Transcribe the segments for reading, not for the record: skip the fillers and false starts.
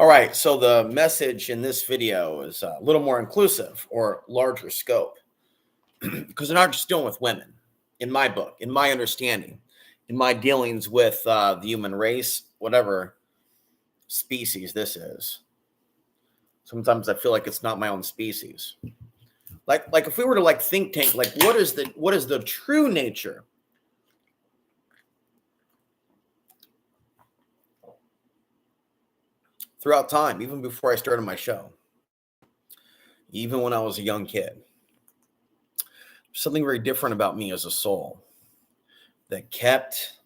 All right, so the message in this video is a little more inclusive or larger scope because they're not just dealing with women. In my book, in my understanding, in my dealings with the human race, whatever species this is. Sometimes I feel like it's not my own species. Like if we were to think tank, what is the true nature throughout time, even before I started my show, even when I was a young kid. Something very different about me as a soul that kept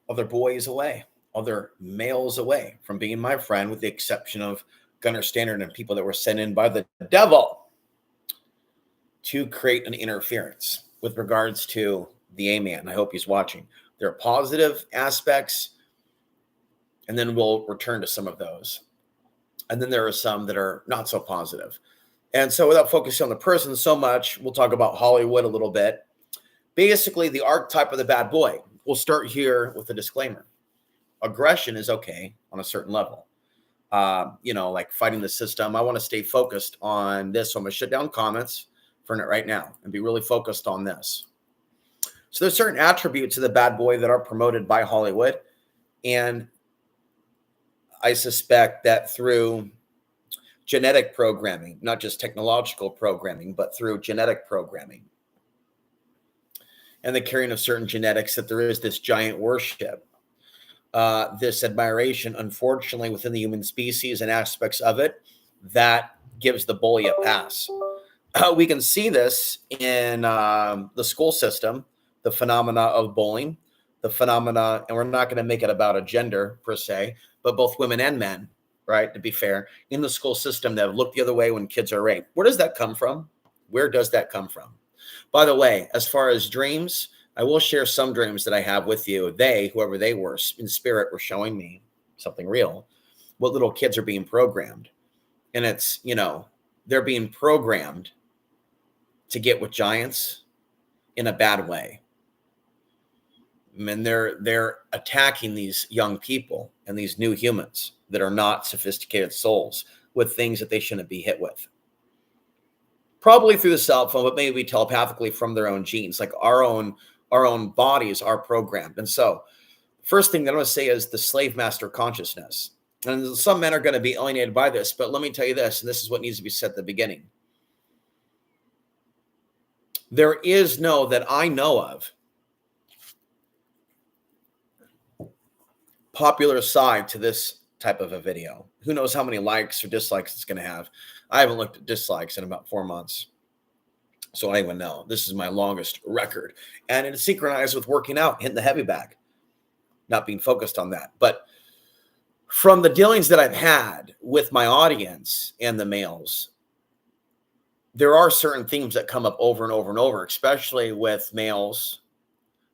other boys away, other males away from being my friend, with the exception of Gunner Standard and people that were sent in by the devil to create an interference with regards to the A-man. I hope he's watching. There are positive aspects, and then we'll return to some of those. And then there are some that are not so positive. And so without focusing on the person so much, we'll talk about Hollywood a little bit. Basically, the archetype of the bad boy. We'll start here with a disclaimer. Aggression is okay on a certain level. Like fighting the system. I want to stay focused on this. So I'm going to shut down comments for right now and be really focused on this. So there's certain attributes of the bad boy that are promoted by Hollywood. And I suspect that through genetic programming, not just technological programming, but through genetic programming and the carrying of certain genetics, that there is this giant worship, this admiration, unfortunately, within the human species and aspects of it that gives the bully a pass. We can see this in the school system, the phenomena of bullying, the phenomena, and we're not going to make it about a gender per se, but both women and men, right? To be fair, in the school system that have looked the other way when kids are raped. Where does that come from? Where does that come from? By the way, as far as dreams, I will share some dreams that I have with you. They, whoever they were in spirit, were showing me something real, what little kids are being programmed. And it's, they're being programmed to get with giants in a bad way. And they're attacking these young people and these new humans that are not sophisticated souls with things that they shouldn't be hit with. Probably through the cell phone, but maybe telepathically from their own genes. Like our own bodies are programmed. And so first thing that I'm going to say is the slave master consciousness. And some men are going to be alienated by this, but let me tell you this, and this is what needs to be said at the beginning. There is no, that I know of, popular side to this type of a video. Who knows how many likes or dislikes it's going to have. I haven't looked at dislikes in about 4 months. So I don't even know. This is my longest record. And it's synchronized with working out, hitting the heavy bag, not being focused on that. But from the dealings that I've had with my audience and the males, there are certain themes that come up over and over and over, especially with males.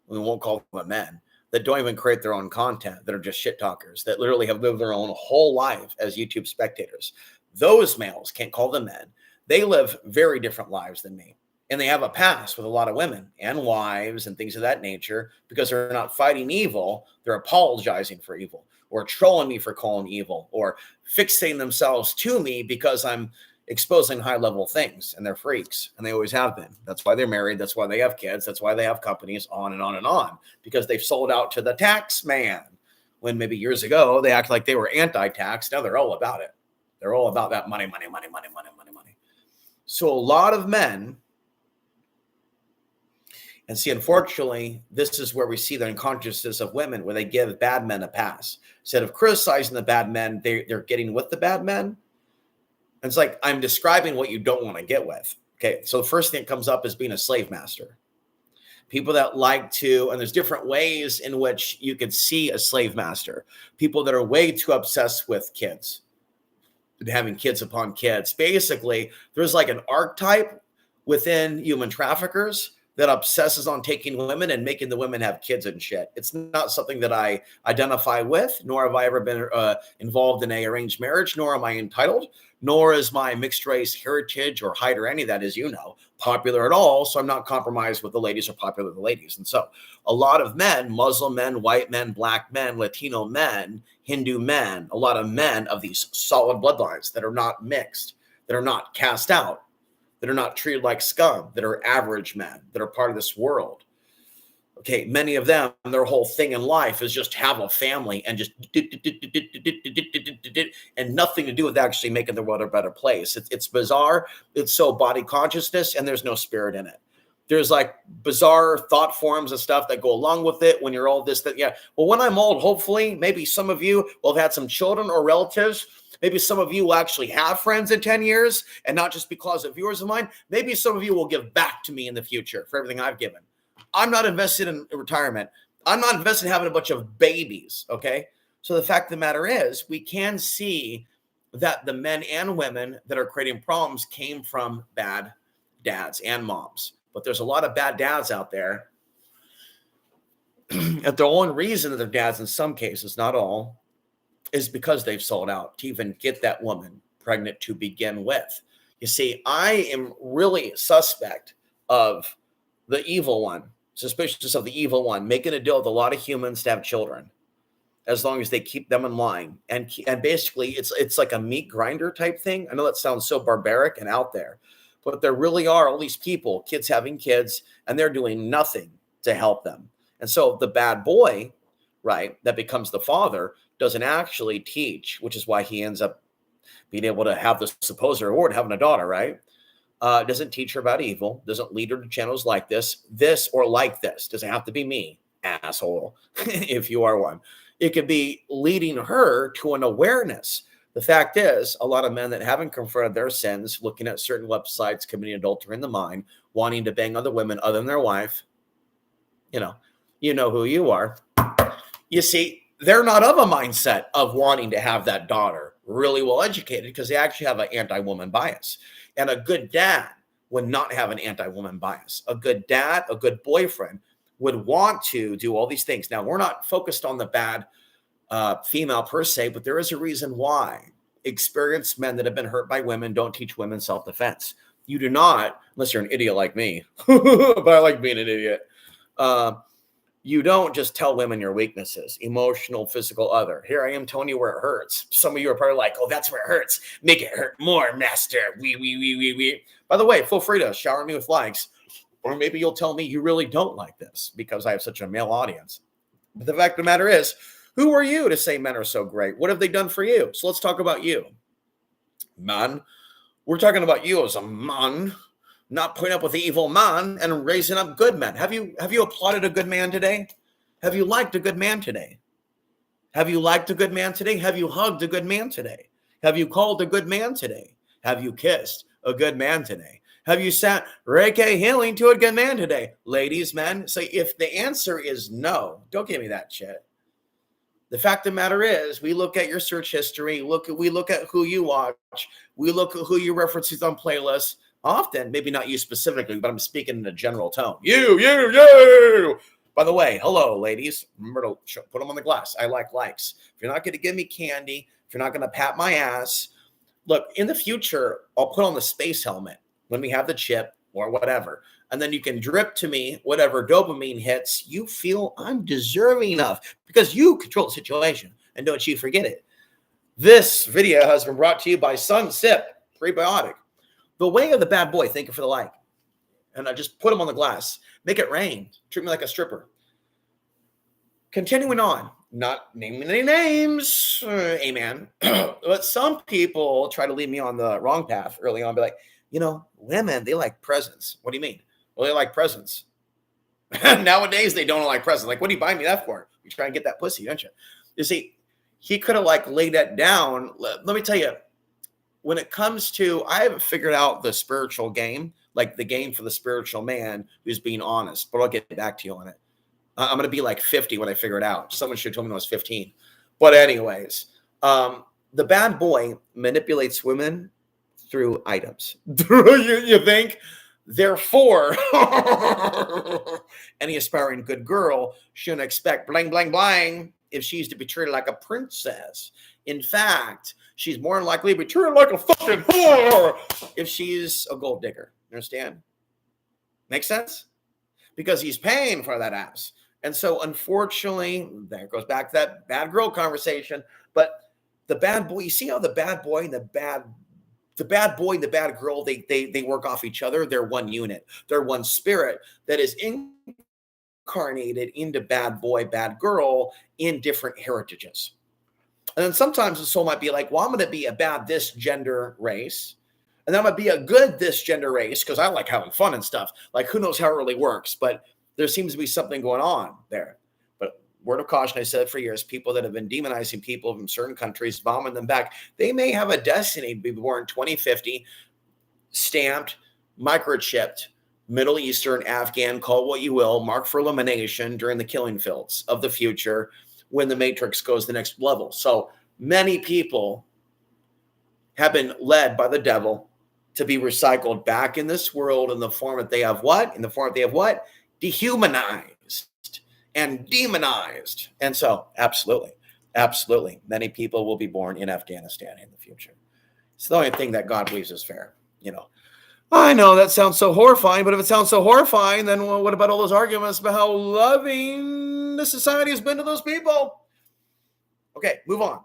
We won't call them men, that don't even create their own content, that are just shit talkers, that literally have lived their own whole life as YouTube spectators. Those males, can't call them men. They live very different lives than me. And they have a past with a lot of women and wives and things of that nature, because they're not fighting evil. They're apologizing for evil, or trolling me for calling evil, or fixating themselves to me because I'm exposing high-level things, and they're freaks, and they always have been. That's why they're married. That's why they have kids. That's why they have companies, on and on and on, because they've sold out to the tax man, when maybe years ago they act like they were anti-tax. Now they're all about it. They're all about that money, money, money, money, money, money, money. So a lot of men, and see, unfortunately, this is where we see the unconsciousness of women, where they give bad men a pass. Instead of criticizing the bad men, they're getting with the bad men. And it's like, I'm describing what you don't want to get with. Okay, so the first thing that comes up is being a slave master. People that like to, and there's different ways in which you could see a slave master. People that are way too obsessed with kids, having kids upon kids. Basically, there's like an archetype within human traffickers that obsesses on taking women and making the women have kids and shit. It's not something that I identify with, nor have I ever been involved in a arranged marriage, nor am I entitled, nor is my mixed race heritage or height or any of that, as you know, popular at all. So I'm not compromised with the ladies or popular with the ladies. And so a lot of men, Muslim men, white men, black men, Latino men, Hindu men, a lot of men of these solid bloodlines that are not mixed, that are not cast out, that are not treated like scum, that are average men, that are part of this world. Okay, many of them, their whole thing in life is just have a family and just and nothing to do with actually making the world a better place. It's bizarre. It's so body consciousness, and there's no spirit in it. There's like bizarre thought forms and stuff that go along with it when you're all this, that, yeah. Well, when I'm old, hopefully, maybe some of you will have had some children or relatives. Maybe some of you will actually have friends in 10 years and not just because of viewers of mine. Maybe some of you will give back to me in the future for everything I've given. I'm not invested in retirement. I'm not invested in having a bunch of babies, okay? So the fact of the matter is we can see that the men and women that are creating problems came from bad dads and moms. But there's a lot of bad dads out there. And the only reason that they're dads in some cases, not all, is because they've sold out to even get that woman pregnant to begin with. You see, I am really suspect of the evil one, suspicious of the evil one, making a deal with a lot of humans to have children, as long as they keep them in line. And basically, it's like a meat grinder type thing. I know that sounds so barbaric and out there, but there really are all these people, kids having kids, and they're doing nothing to help them. And so the bad boy, right, that becomes the father, doesn't actually teach, which is why he ends up being able to have the supposed reward, having a daughter, right? Doesn't teach her about evil, doesn't lead her to channels like this or like this. Doesn't have to be me, asshole, if you are one. It could be leading her to an awareness. The fact is, a lot of men that haven't confronted their sins, looking at certain websites, committing adultery in the mind, wanting to bang other women other than their wife, you know who you are. You see, they're not of a mindset of wanting to have that daughter really well educated because they actually have an anti-woman bias. And a good dad would not have an anti-woman bias. A good dad, a good boyfriend would want to do all these things. Now, we're not focused on the bad female per se, but there is a reason why experienced men that have been hurt by women don't teach women self-defense. You do not, unless you're an idiot like me, but I like being an idiot. You don't just tell women your weaknesses, emotional, physical, other. Here I am telling you where it hurts. Some of you are probably like, oh, that's where it hurts. Make it hurt more, master. We. By the way, feel free to shower me with likes. Or maybe you'll tell me you really don't like this because I have such a male audience. But the fact of the matter is, who are you to say men are so great? What have they done for you? So let's talk about you. Man, we're talking about you as a man. Not putting up with the evil man and raising up good men. Have you applauded a good man today? Have you liked a good man today? Have you liked a good man today? Have you hugged a good man today? Have you called a good man today? Have you kissed a good man today? Have you sat Reiki healing to a good man today? Ladies, men, say if the answer is no, don't give me that shit. The fact of the matter is, we look at your search history, we look at who you watch, we look at who you references on playlists. Often, maybe not you specifically, but I'm speaking in a general tone. You. By the way, hello, ladies. Remember to put them on the glass. I like likes. If you're not going to give me candy, if you're not going to pat my ass, look, in the future, I'll put on the space helmet when we have the chip or whatever. And then you can drip to me whatever dopamine hits you feel I'm deserving of because you control the situation. And don't you forget it. This video has been brought to you by Sun Sip Prebiotic. The way of the bad boy, thank you for the like. And I just put them on the glass. Make it rain. Treat me like a stripper. Continuing on, not naming any names, amen. But some people try to lead me on the wrong path early on. Be like, women, they like presents. What do you mean? Well, they like presents. Nowadays, they don't like presents. Like, what do you buy me that for? You try and get that pussy, don't you? You see, he could have laid that down. Let me tell you. When it comes to, I haven't figured out the spiritual game, like the game for the spiritual man who's being honest, but I'll get back to you on it. I'm going to be like 50 when I figure it out. Someone should have told me when I was 15. But anyways, the bad boy manipulates women through items. You think? Therefore, any aspiring good girl shouldn't expect bling, bling, bling if she's to be treated like a princess. In fact, she's more than likely to be treated like a fucking whore if she's a gold digger. Understand? Make sense? Because he's paying for that ass. And so, unfortunately, there goes back to that bad girl conversation. But the bad boy, you see how the bad boy and the bad boy and the bad girl, they work off each other. They're one unit. They're one spirit that is incarnated into bad boy, bad girl in different heritages. And then sometimes the soul might be like, well, I'm going to be a bad this gender race. And I'm going to be a good this gender race because I like having fun and stuff. Like, who knows how it really works? But there seems to be something going on there. But word of caution, I said it for years, people that have been demonizing people from certain countries, bombing them back, they may have a destiny to be born 2050, stamped, microchipped, Middle Eastern, Afghan, call it what you will, marked for elimination during the killing fields of the future when the Matrix goes to the next level. So many people have been led by the devil to be recycled back in this world in the form that they have what? In the form that they have what? Dehumanized and demonized. And so, absolutely, many people will be born in Afghanistan in the future. It's the only thing that God believes is fair. I know that sounds so horrifying, but if it sounds so horrifying, then what about all those arguments about how loving the society has been to those people? Okay, move on.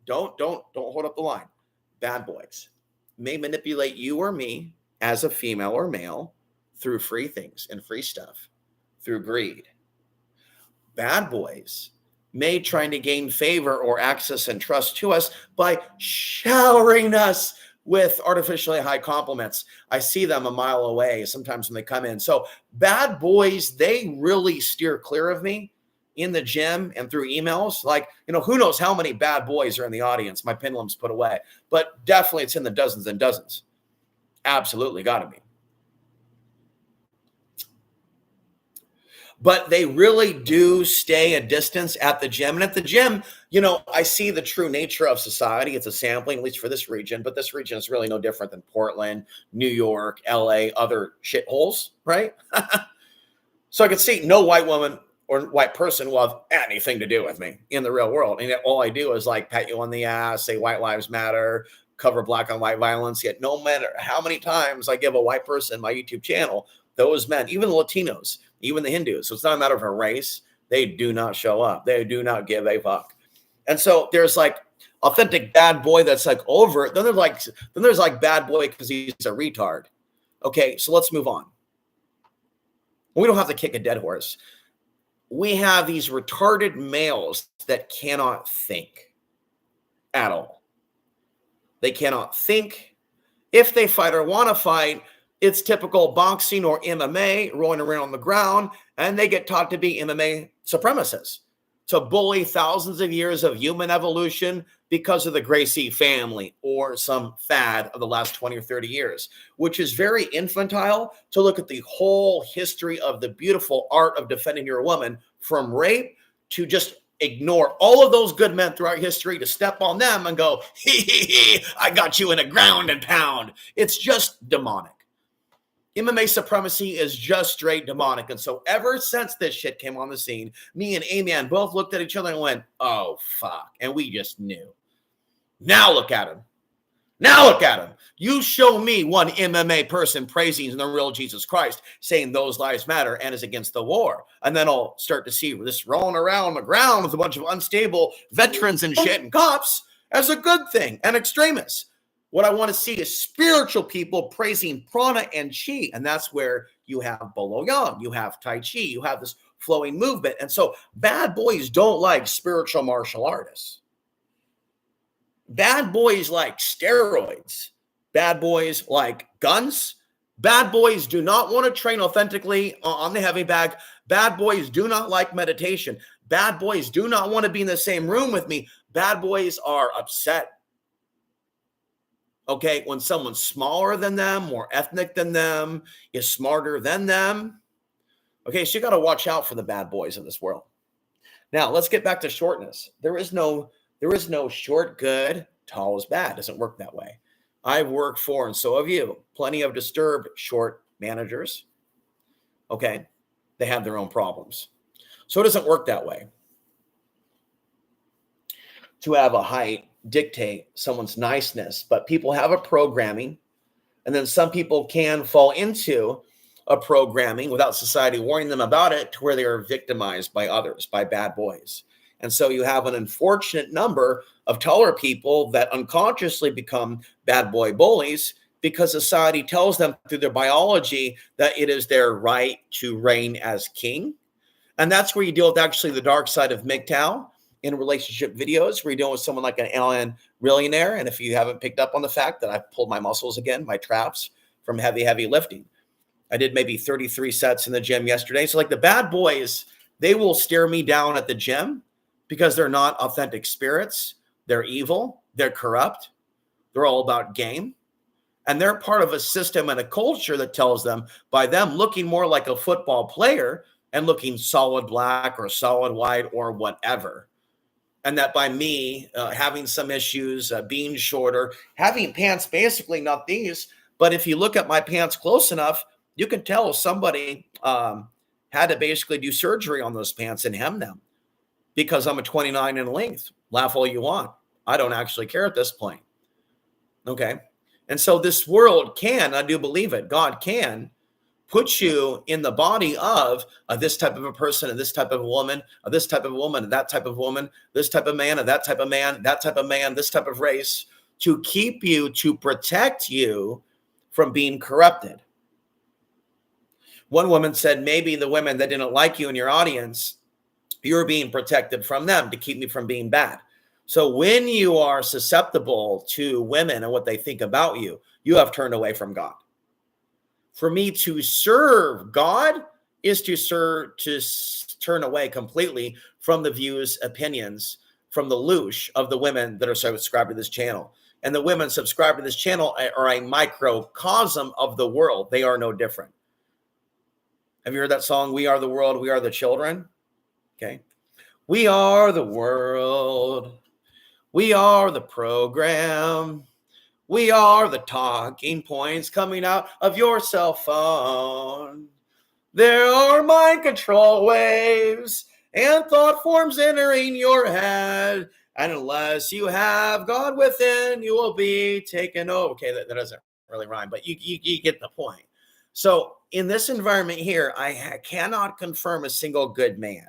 Don't hold up the line. Bad boys may manipulate you or me as a female or male through free things and free stuff, through greed. Bad boys may try to gain favor or access and trust to us by showering us with artificially high compliments. I see them a mile away sometimes when they come in. So bad boys, they really steer clear of me in the gym and through emails. Like, who knows how many bad boys are in the audience. My pendulum's put away, but definitely it's in the dozens and dozens. Absolutely got to be. But they really do stay a distance at the gym. And at the gym, I see the true nature of society. It's a sampling, at least for this region. But this region is really no different than Portland, New York, LA, other shitholes, right? So I could see no white woman or white person will have anything to do with me in the real world. And yet all I do is like pat you on the ass, say white lives matter, cover black on white violence. Yet no matter how many times I give a white person my YouTube channel, those men, even the Latinos, even the Hindus, so it's not a matter of a race, they do not show up. They do not give a fuck. And so there's like authentic bad boy that's like over it. Then there's like bad boy because he's a retard. Okay, so let's move on. We don't have to kick a dead horse. We have these retarded males that cannot think at all. They cannot think. If they fight or want to fight, it's typical boxing or MMA, rolling around on the ground, and they get taught to be MMA supremacists, to bully thousands of years of human evolution because of the Gracie family or some fad of the last 20 or 30 years, which is very infantile to look at the whole history of the beautiful art of defending your woman from rape to just ignore all of those good men throughout history to step on them and go, I got you in a ground and pound. It's just demonic. MMA supremacy is just straight demonic. And so ever since this shit came on the scene, me and Amian both looked at each other and went, oh, fuck. And we just knew. Now look at him. You show me one MMA person praising the real Jesus Christ, saying those lives matter and is against the war. And then I'll start to see this rolling around on the ground with a bunch of unstable veterans and shit and cops as a good thing and extremists. What I want to see is spiritual people praising prana and chi. And that's where you have Bolo Yang, you have Tai Chi, you have this flowing movement. And so bad boys don't like spiritual martial artists. Bad boys like steroids. Bad boys like guns. Bad boys do not want to train authentically on the heavy bag. Bad boys do not like meditation. Bad boys do not want to be in the same room with me. Bad boys are upset. Okay, when someone's smaller than them, more ethnic than them, is smarter than them. Okay, so you got to watch out for the bad boys in this world. Now, let's get back to shortness. There is no short good, tall is bad. It doesn't work that way. I've worked for, and so have you, plenty of disturbed short managers. Okay. They have their own problems. So it doesn't work that way. To have a height dictate someone's niceness, but people have a programming, and then some people can fall into a programming without society warning them about it, to where they are victimized by others, by bad boys. And so you have an unfortunate number of taller people that unconsciously become bad boy bullies, because society tells them through their biology that it is their right to reign as king. And that's where you deal with actually the dark side of MGTOW in relationship videos, where you're dealing with someone like an alien millionaire. And if you haven't picked up on the fact that I've pulled my muscles again, my traps, from heavy lifting. I did maybe 33 sets in the gym yesterday. So like the bad boys, they will stare me down at the gym because they're not authentic spirits. They're evil. They're corrupt. They're all about game. And they're part of a system and a culture that tells them, by them looking more like a football player and looking solid black or solid white or whatever, and that by me having some issues, being shorter, having pants basically not these, but if you look at my pants close enough, you can tell somebody had to basically do surgery on those pants and hem them, because I'm a 29 in length. Laugh all you want. I don't actually care at this point. Okay. And so this world can, I do believe it, God can put you in the body of this type of a person, and this type of a woman, or this type of a woman, and that type of woman, this type of man, and that type of man, that type of man, this type of race, to keep you, to protect you from being corrupted. One woman said, maybe the women that didn't like you in your audience, you're being protected from them to keep me from being bad. So when you are susceptible to women and what they think about you, you have turned away from God. For me to serve God is to turn away completely from the views, opinions, from the louche of the women that are subscribed to this channel. And the women subscribed to this channel are a microcosm of the world. They are no different. Have you heard that song, We Are the World, We Are the Children? Okay. We are the world. We are the program. We are the talking points coming out of your cell phone. There are mind control waves and thought forms entering your head. And unless you have God within, you will be taken over. Okay, that doesn't really rhyme, but you get the point. So in this environment here, I cannot confirm a single good man.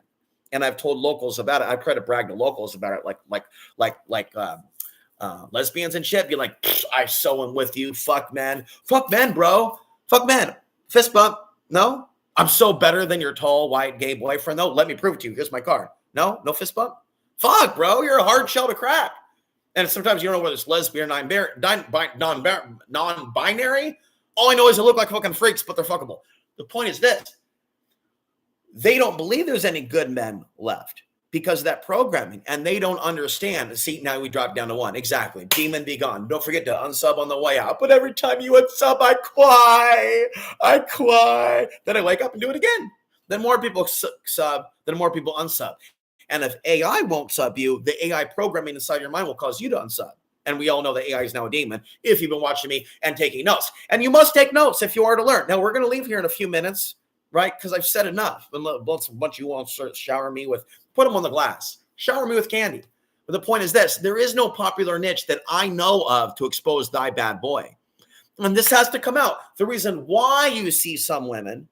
And I've told locals about it. I try to brag to locals about it, like lesbians and shit. Be like, I so am with you. Fuck men, bro. Fuck men. Fist bump. No, I'm so better than your tall white gay boyfriend. No, let me prove it to you. Here's my card. No fist bump. Fuck, bro. You're a hard shell to crack. And sometimes you don't know whether it's lesbian or non-binary. All I know is they look like fucking freaks, but they're fuckable. The point is this. They don't believe there's any good men left because of that programming, and they don't understand. See, now we drop down to one. Exactly. Demon be gone. Don't forget to unsub on the way out. But every time you unsub, I cry. Then I wake up and do it again. Then more people sub, then more people unsub. And if AI won't sub you, the AI programming inside your mind will cause you to unsub. And we all know that AI is now a demon if you've been watching me and taking notes. And you must take notes if you are to learn. Now, we're going to leave here in a few minutes, right? Because I've said enough. A bunch of you won't shower me with, put them on the glass. Shower me with candy. But the point is this. There is no popular niche that I know of to expose thy bad boy. And this has to come out. The reason why you see some women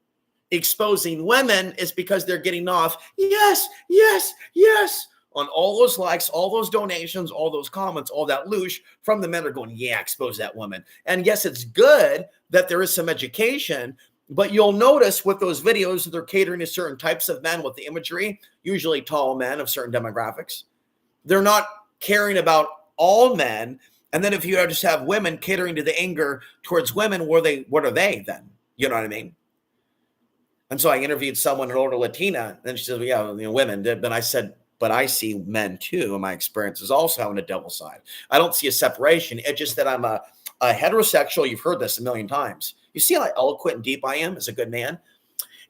exposing women is because they're getting off, yes, on all those likes, all those donations, all those comments, all that louche from the men are going, yeah, expose that woman. And yes, it's good that there is some education, but you'll notice with those videos that they're catering to certain types of men with the imagery, usually tall men of certain demographics. They're not caring about all men. And then if you just have women catering to the anger towards women, what are they then? You know what I mean? And so I interviewed someone, an older Latina, and she said, well, yeah, women did. But I said, but I see men too. And my experience is also having a double side. I don't see a separation. It's just that I'm a heterosexual. You've heard this a million times. You see how eloquent and deep I am as a good man?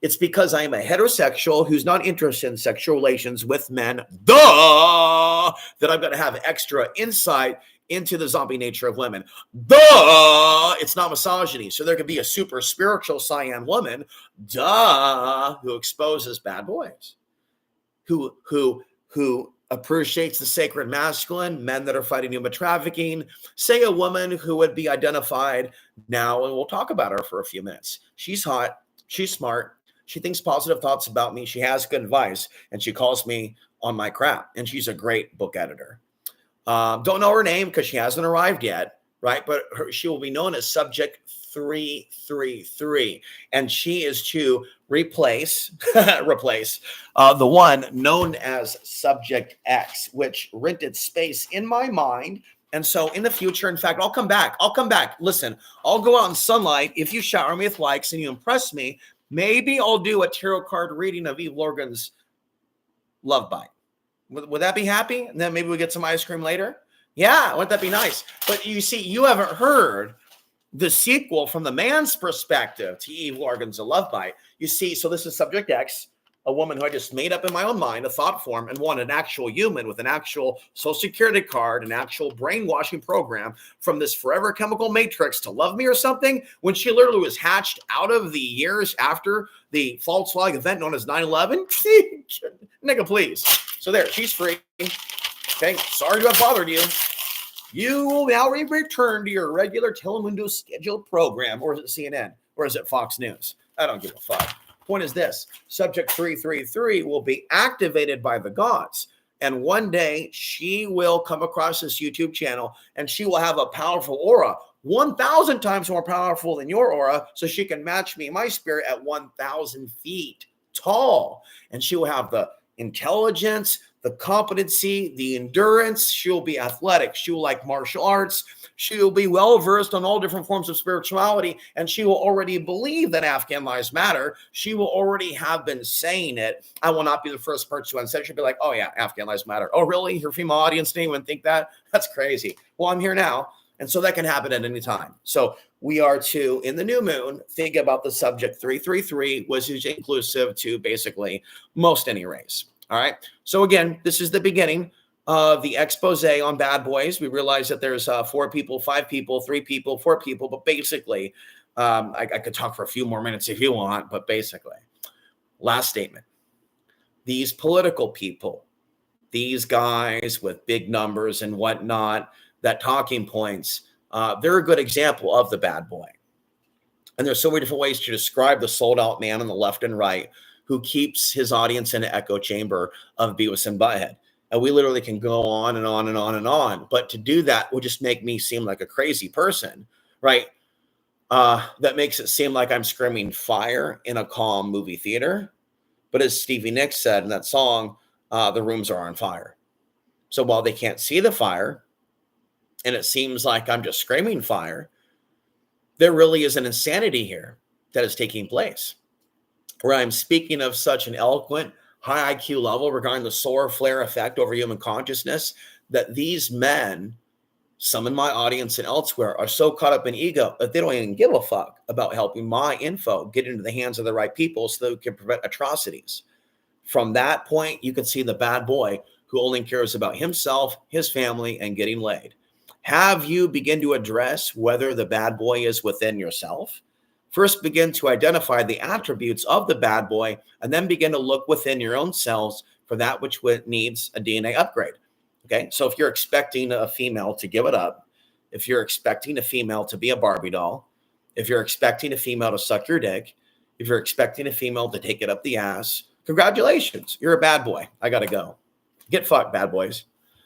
It's because I am a heterosexual who's not interested in sexual relations with men. Duh! That I'm going to have extra insight into the zombie nature of women. Duh, it's not misogyny. So there could be a super spiritual cyan woman, duh, who exposes bad boys, who appreciates the sacred masculine, men that are fighting human trafficking. Say a woman who would be identified now, and we'll talk about her for a few minutes. She's hot, she's smart, she thinks positive thoughts about me, she has good advice, and she calls me on my crap, and she's a great book editor. Don't know her name because she hasn't arrived yet, right? But she will be known as Subject 333, and she is to replace the one known as Subject X, which rented space in my mind. And so in the future, in fact, I'll come back. Listen, I'll go out in sunlight. If you shower me with likes and you impress me, maybe I'll do a tarot card reading of Eve Lorgan's Love Bite. Would that be happy? And then maybe we get some ice cream later. Yeah, wouldn't that be nice? But you see, you haven't heard the sequel from the man's perspective to Eve Lorgan's A Love Bite. You see, so this is Subject X, a woman who I just made up in my own mind, a thought form, and wanted an actual human with an actual social security card, an actual brainwashing program from this forever chemical matrix to love me or something, when she literally was hatched out of the years after the false flag event known as 9/11. Nigga, please. So there, she's free. Okay, sorry to have bothered you. You will now return to your regular Telemundo scheduled program, or is it CNN, or is it Fox News? I don't give a fuck. Point is this: Subject 333 will be activated by the gods, and one day she will come across this YouTube channel, and she will have a powerful aura, 1,000 times more powerful than your aura, so she can match me, my spirit, at 1,000 feet tall, and she will have the intelligence, the competency, the endurance. She'll be athletic. She will like martial arts. She will be well-versed on all different forms of spirituality, and she will already believe that Afghan lives matter. She will already have been saying it. I will not be the first person to say. She'll be like, oh yeah, Afghan lives matter. Oh really? Your female audience didn't even think that? That's crazy. Well, I'm here now. And so that can happen at any time. So we are to, in the new moon, think about the Subject 333, which is inclusive to basically most any race. All right. So again, this is the beginning of the expose on bad boys. We realize that there's 4 people, 5 people, 3 people, 4 people. But basically, I could talk for a few more minutes if you want. But basically, last statement. These political people, these guys with big numbers and whatnot, that talking points, they're a good example of the bad boy. And there's so many different ways to describe the sold out man on the left and right who keeps his audience in an echo chamber of Beavis and Butthead. And we literally can go on and on and on and on. But to do that would just make me seem like a crazy person, right? That makes it seem like I'm screaming fire in a calm movie theater. But as Stevie Nicks said in that song, the rooms are on fire. So while they can't see the fire, and it seems like I'm just screaming fire, there really is an insanity here that is taking place, where I'm speaking of such an eloquent, high IQ level regarding the solar flare effect over human consciousness that these men, some in my audience and elsewhere, are so caught up in ego that they don't even give a fuck about helping my info get into the hands of the right people so they can prevent atrocities. From that point, you can see the bad boy who only cares about himself, his family, and getting laid. Have you begin to address whether the bad boy is within yourself? First, begin to identify the attributes of the bad boy, and then begin to look within your own selves for that which needs a DNA upgrade. Okay, so if you're expecting a female to give it up, if you're expecting a female to be a Barbie doll, if you're expecting a female to suck your dick, if you're expecting a female to take it up the ass, congratulations, you're a bad boy. I gotta go. Get fucked, bad boys.